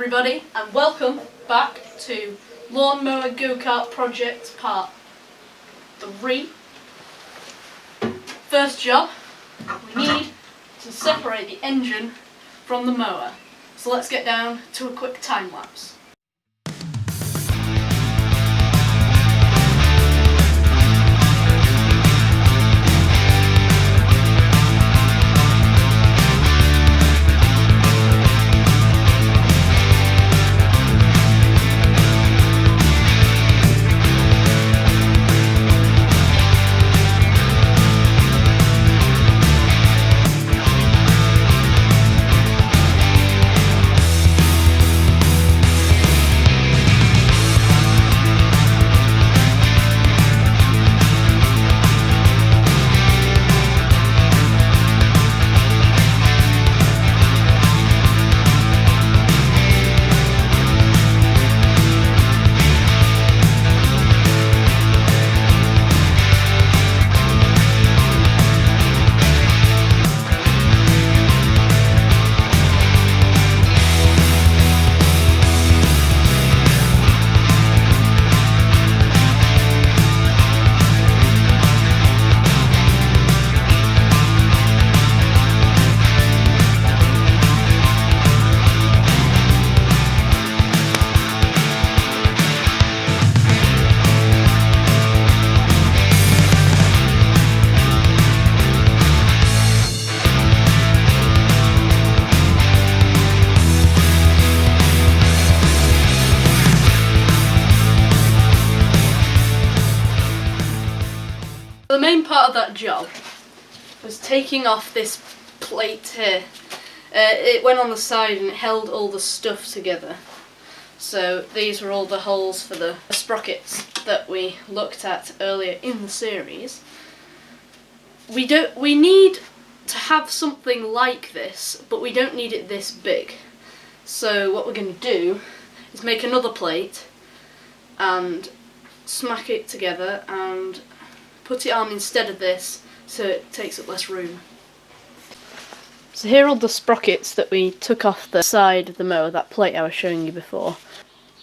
everybody, and welcome back to Lawnmower Go-Kart Project Part 3. First job, we need to separate the engine from the mower. So let's get down to a quick time lapse. The main part of that job was taking off this plate here. It went on the side and it held all the stuff together. So these were all the holes for the sprockets that we looked at earlier in the series. We need to have something like this, but we don't need it this big. So what we're going to do is make another plate and smack it together and put it on instead of this so it takes up less room. So here are all the sprockets that we took off the side of the mower, that plate I was showing you before.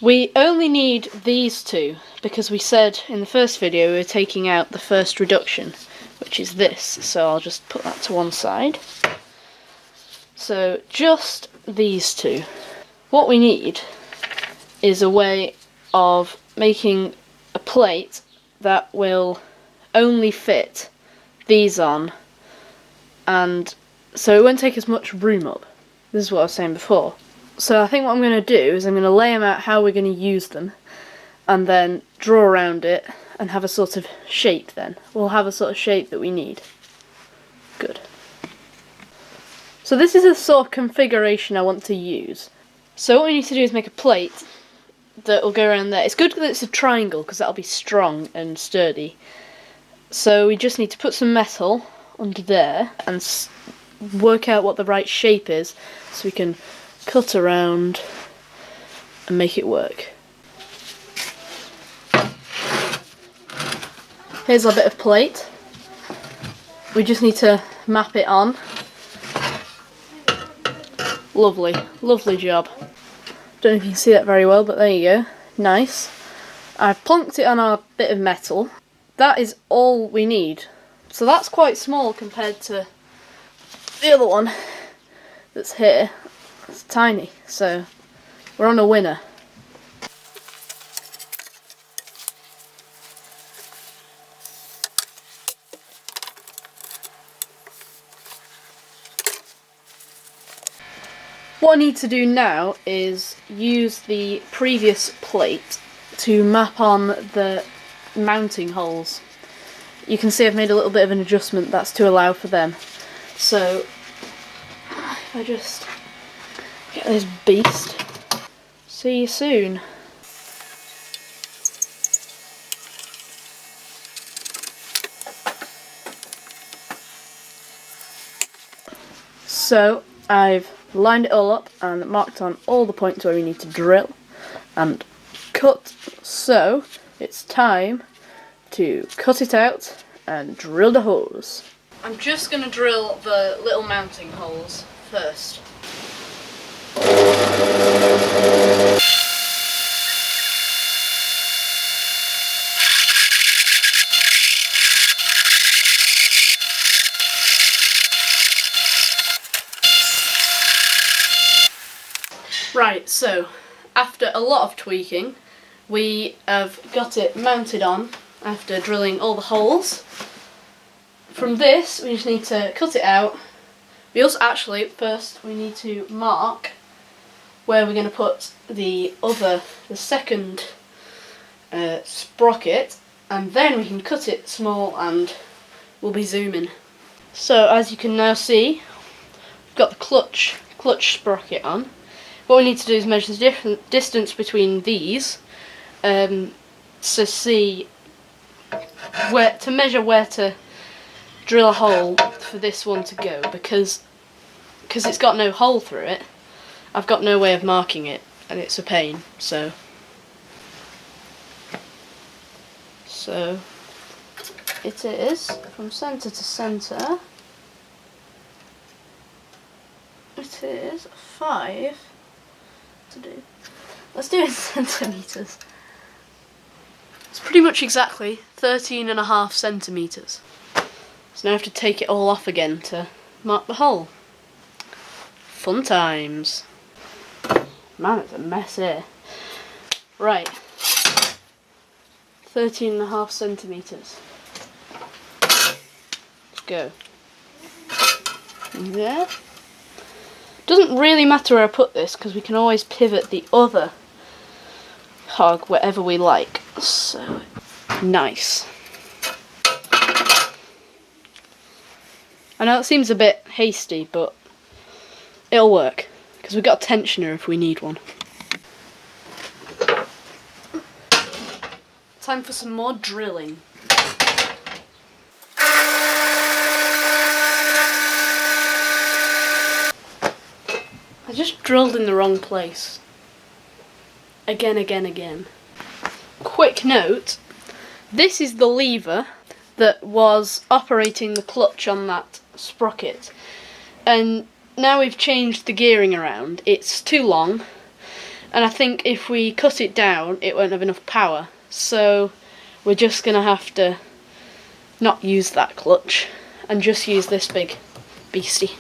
We only need these two because we said in the first video we were taking out the first reduction, which is this, so I'll just put that to one side. So just these two. What we need is a way of making a plate that will only fit these on, and so it won't take as much room up. This is what I was saying before. So I think what I'm going to do is I'm going to lay them out how we're going to use them and then draw around it and have a sort of shape then. We'll have a sort of shape that we need. Good. So this is the sort of configuration I want to use. So what we need to do is make a plate that will go around there. It's good that it's a triangle because that'll be strong and sturdy. So we just need to put some metal under there and work out what the right shape is so we can cut around and make it work. Here's our bit of plate. We just need to map it on. Lovely, lovely job. Don't know if you can see that very well, but there you go. Nice. I've plonked it on our bit of metal. That is all we need. So that's quite small compared to the other one that's here. It's tiny, so we're on a winner. What I need to do now is use the previous plate to map on the mounting holes. You can see I've made a little bit of an adjustment, that's to allow for them. So if I just get this beast, see you soon. So I've lined it all up and marked on all the points where we need to drill and cut. So it's time to cut it out and drill the holes. I'm just going to drill the little mounting holes first. Right, so after a lot of tweaking, we have got it mounted on after drilling all the holes. From this, we just need to cut it out. We also first we need to mark where we're going to put the second sprocket, and then we can cut it small and we'll be zooming. So as you can now see, we've got the clutch sprocket on. What we need to do is measure the distance between these to measure where to drill a hole for this one to go, because it's got no hole through it. I've got no way of marking it, and it's a pain. So it is from centre to centre. It is 5 to do. Let's do it in centimetres. It's pretty much exactly 13.5 centimetres. So now I have to take it all off again to mark the hole. Fun times. Man, it's a mess here. Right. 13.5 centimetres. Let's go. There. Doesn't really matter where I put this, because we can always pivot the other hog wherever we like. So, nice. I know it seems a bit hasty, but it'll work, because we've got a tensioner if we need one. Time for some more drilling. I just drilled in the wrong place. Again. Quick note, this is the lever that was operating the clutch on that sprocket. And now we've changed the gearing around. It's too long, and I think if we cut it down, it won't have enough power. So we're just going to have to not use that clutch and just use this big beastie.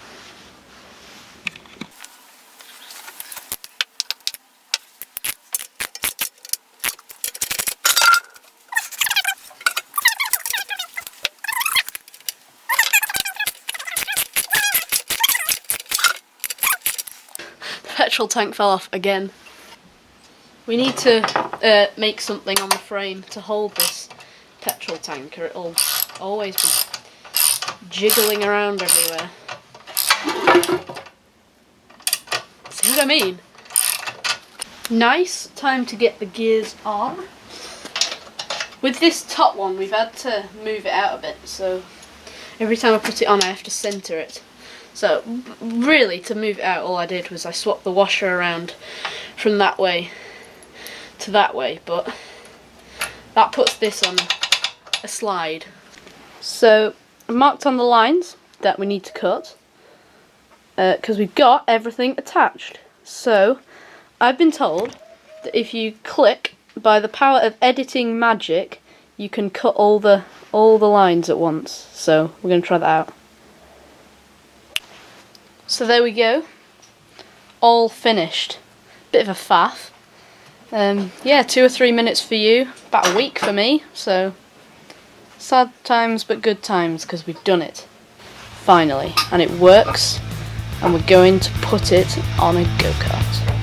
Petrol tank fell off again. We need to make something on the frame to hold this petrol tank, or it'll always be jiggling around everywhere. See what I mean? Nice. Time to get the gears on. With this top one, we've had to move it out a bit, so every time I put it on I have to centre it. So really, to move it out, all I did was I swapped the washer around from that way to that way, but that puts this on a slide. So I marked on the lines that we need to cut, because we've got everything attached. So I've been told that if you click, by the power of editing magic, you can cut all the lines at once. So we're going to try that out. So there we go, all finished. Bit of a faff. Yeah, 2 or 3 minutes for you, about a week for me, so sad times but good times, because we've done it. Finally, and it works, and we're going to put it on a go-kart.